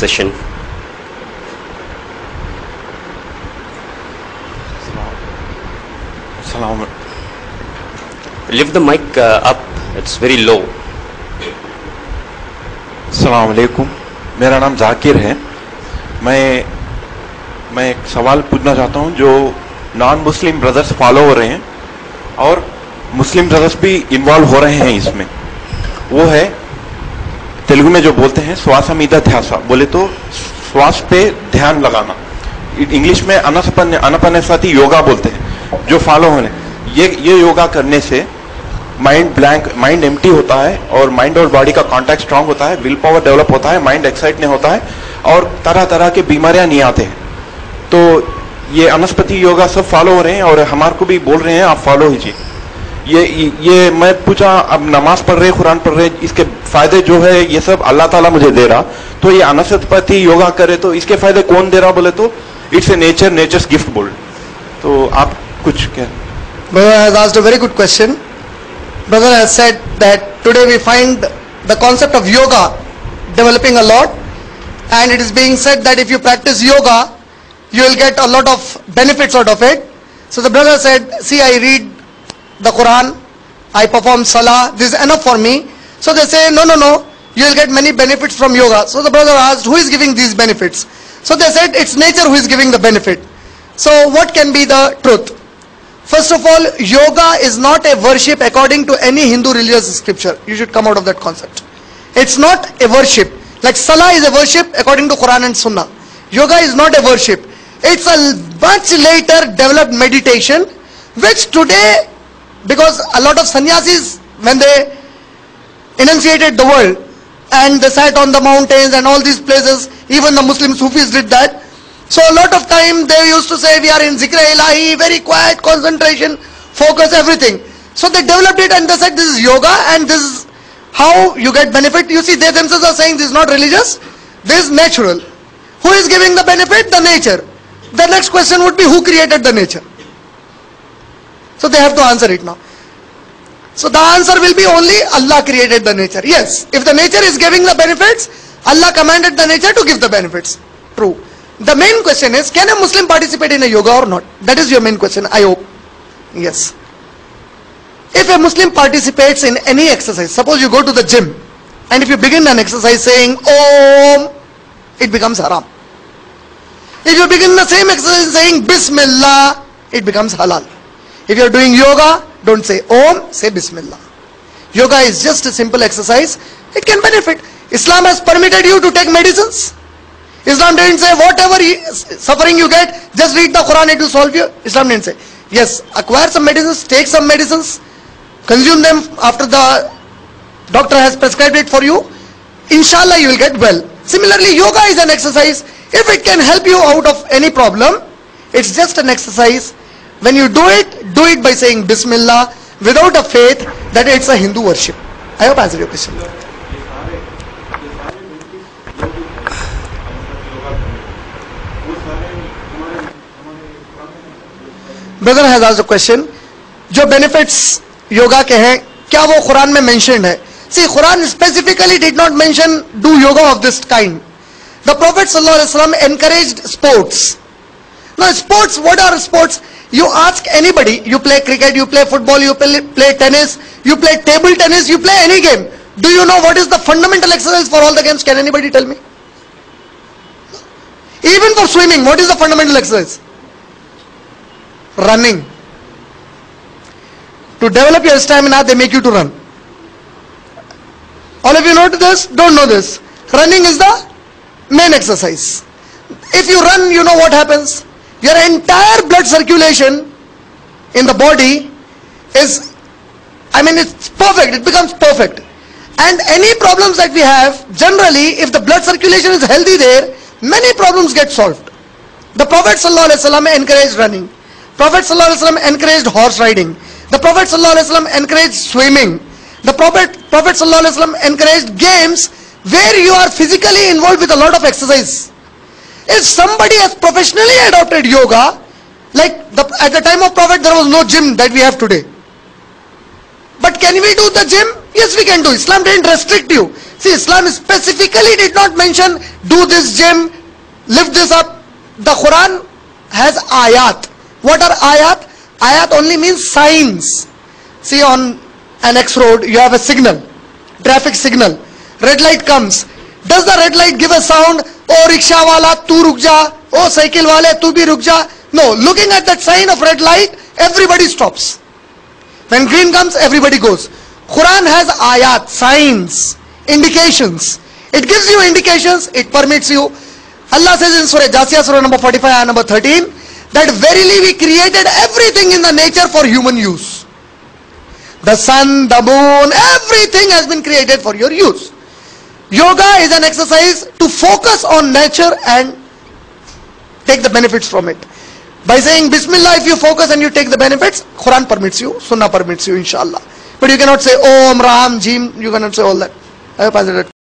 session. Lift the mic up, it's very low. अस्सलाम वालेकुम, मेरा नाम जाकिर है। मैं एक सवाल पूछना चाहता हूँ। जो नॉन मुस्लिम ब्रदर्स फॉलो हो रहे हैं और मुस्लिम ब्रदर्स भी इन्वॉल्व हो रहे हैं इसमें, वो है तेलुगु में जो बोलते हैं श्वास मीदा ध्यास, बोले तो श्वास पे ध्यान लगाना। इंग्लिश में अनपनेसाती योगा बोलते हैं। जो फॉलो होने ये योगा करने से माइंड एम्प्टी होता है और माइंड और बॉडी का कांटेक्ट स्ट्रांग होता है, विल पावर डेवलप होता है, माइंड एक्साइट नहीं होता है और तरह तरह के बीमारियां नहीं आते हैं। तो ये अनस्पति योगा सब फॉलो हो रहे हैं और हमारे को भी बोल रहे हैं आप फॉलो कीजिए। ये मैं पूछा, अब नमाज पढ़ रहे, कुरान पढ़ रहे, इसके फायदे जो है ये सब अल्लाह ताला मुझे दे रहा, तो ये अनस्पति योगा करे तो इसके फायदे कौन दे रहा? बोले तो इट्स ए नेचर्स गिफ्ट बोल। तो आप कुछ क्या? Brother has asked a very good question. Brother has said that today we find the concept of yoga developing a lot, and it is being said that if you practice yoga, you will get a lot of benefits out of it. So the brother said, see, I read the Quran, I perform salah, this is enough for me. So they say, no, you will get many benefits from yoga. So the brother asked, who is giving these benefits? So they said, it's nature who is giving the benefit. So what can be the truth? First of all, yoga is not a worship according to any Hindu religious scripture. You should come out of that concept. It's not a worship. Like salah is a worship according to Quran and Sunnah. Yoga is not a worship. It's a much later developed meditation, which today, because a lot of sannyasis, when they enunciated the world and they sat on the mountains and all these places, even the Muslim Sufis did that. So a lot of time they used to say we are in Zikr Ilahi, very quiet, concentration, focus, everything. So they developed it and they said this is yoga and this is how you get benefit. You see, they themselves are saying this is not religious, this is natural. Who is giving the benefit? The nature. The next question would be who created the nature? So they have to answer it now. So the answer will be only Allah created the nature. Yes, if the nature is giving the benefits, Allah commanded the nature to give the benefits. True. The main question is, can a Muslim participate in a yoga or not? That is your main question, I hope. Yes. If a Muslim participates in any exercise, suppose you go to the gym, and if you begin an exercise saying Om, it becomes haram. If you begin the same exercise saying Bismillah, it becomes halal. If you are doing yoga, don't say Om, say Bismillah. Yoga is just a simple exercise. It can benefit. Islam has permitted you to take medicines. Islam didn't say whatever suffering you get, just read the Quran, it will solve you. Islam didn't say. Yes, acquire some medicines, take some medicines, consume them after the doctor has prescribed it for you. Inshallah you will get well. Similarly, yoga is an exercise. If it can help you out of any problem, it's just an exercise. When you do it by saying Bismillah without a faith that it's a Hindu worship. I hope I answered your question. Brother has asked a question. जो benefits yoga के हैं, क्या वो कुरान में mentioned है? See, Quran specifically did not mention do yoga of this kind. The Prophet ﷺ encouraged sports. Now sports, what are sports? You ask anybody, you play cricket, you play football, you play tennis, you play table tennis, you play any game. Do you know what is the fundamental exercise for all the games? Can anybody tell me? Even for swimming, what is the fundamental exercise? Running. To develop your stamina, they make you to run. All of you know this? Don't know this. Running is the main exercise. If you run, you know what happens? Your entire blood circulation in the body is, it's perfect. It becomes perfect. And any problems that we have, generally, if the blood circulation is healthy there, many problems get solved. The Prophet ﷺ encouraged running. Prophet ﷺ encouraged horse riding. The Prophet ﷺ encouraged swimming. The Prophet ﷺ encouraged games where you are physically involved with a lot of exercise. If somebody has professionally adopted yoga, like at the time of Prophet there was no gym that we have today. But can we do the gym? Yes, we can do. Islam didn't restrict you. See, Islam specifically did not mention, do this gym, lift this up. The Quran has ayat. What are ayat? Ayat only means signs. See, on an X road, you have a signal, traffic signal. Red light comes. Does the red light give a sound? Oh, rickshaw wala, tu ruk ja. Oh, cycle wale, tu bhi ruk ja. No, looking at that sign of red light, everybody stops. When green comes, everybody goes. Quran has ayat, signs, indications. It gives you indications, it permits you. Allah says in Surah Jasiyah, Surah number 45, ayah number 13, that verily we created everything in the nature for human use. The sun, the moon, everything has been created for your use. Yoga is an exercise to focus on nature and take the benefits from it. By saying Bismillah, if you focus and you take the benefits, Quran permits you, Sunnah permits you, inshallah. But you cannot say Om, Ram, Jim, you cannot say all that. I hope I answered that question.